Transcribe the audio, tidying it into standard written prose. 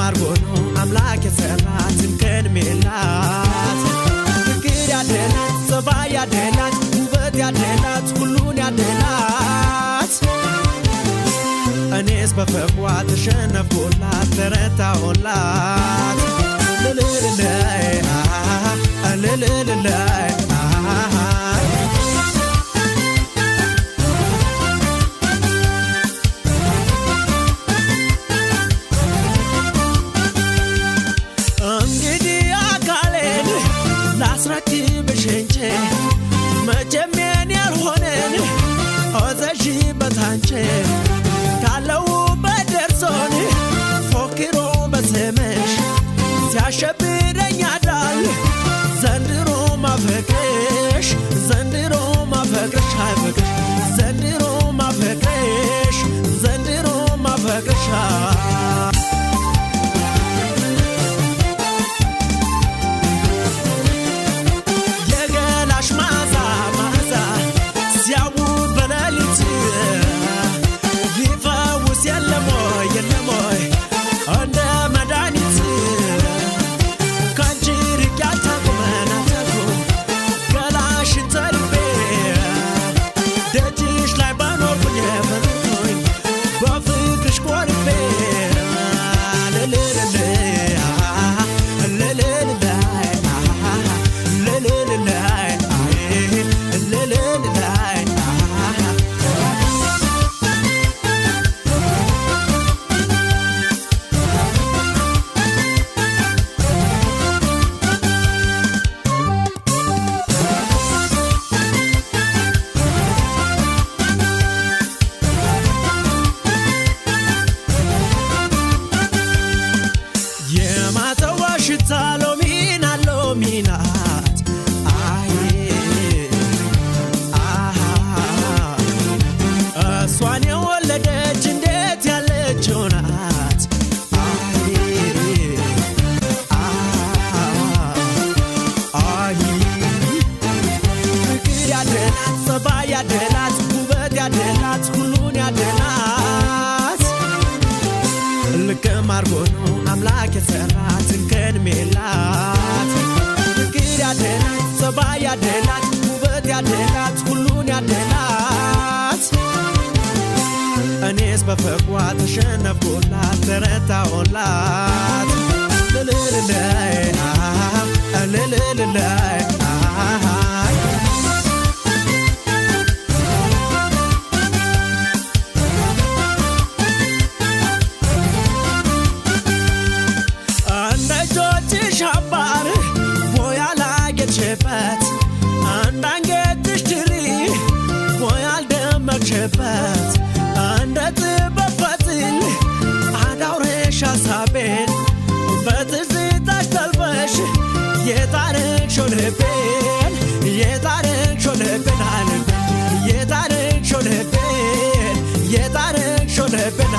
አርጎ ነው አምላክ የሰራት እንከን ሜላት ፍቅር ያደላት ጸባይ ያደላት ውበት ያደላት ሁሉን ያደላት እኔስ በፍቅሯ ተሸነፍኩላት ተረታሁላት ልልልላይ ልልልላይ እንግዲህ አካሌን ላስረክብሽ እንጂ መቼም የኔ ያልሆነን እዘዥ በታንቺ ካለሁበት ደርሶን ፎክሮ በስምሽ ሲያሸብረኝ ያድራል ዘንድሮ ማፈቅርሽ ዘንድሮ ማፈቅርሽ አይፈቅርሽ ዘንድሮ ማፈቅርሽ ዘንድሮ ማፈቅርሽ የገላሽ ማዛ ማዛ ሲያውብ በሌሊት ሊፈውስ የለሞይ የለሞይ እንደ መድኃኒት ካንቺ ርቄ አልታውቅም አልታውቅም ገላሽን ተርቤ ደጅሽ ላይ ባኖርኩኝ በኖርኩኝ በፍቅርሽ ቆርቤ የማተዋ ሽታ ሎሚና ሎሚናት አይ እሷን የወለደች እንዴት ያለችው ናት አይ ፍቅር ያደላት ጸባይ ያደላት ውበት ያደላት ሁሉን ያደላት ልቅም አርጎ ነው አምላክ የሰራት እንከን ሜላት ፍቅር ያደላት ጸባይ ያደላት ውበት ያደላት ሁሉን ያደላት እኔስ በፍቅሯ ተሸነፍኩላት ተረታሁላት ልልልላይ ልልልላይ ሻባር ቦያ ላጌጥሽበት አንዳንጌጥሽ ድሪ ቦያ አልደመቅሽበት እንደ ጥበብ ፈትል አዳውረሽ ሐሳቤን በትዝታሽ ጠልፈሽ የታረግሽው ልቤን የታረግሽው ልቤን አልቤን የታረግሽው ልቤን የታረግሽው ልቤን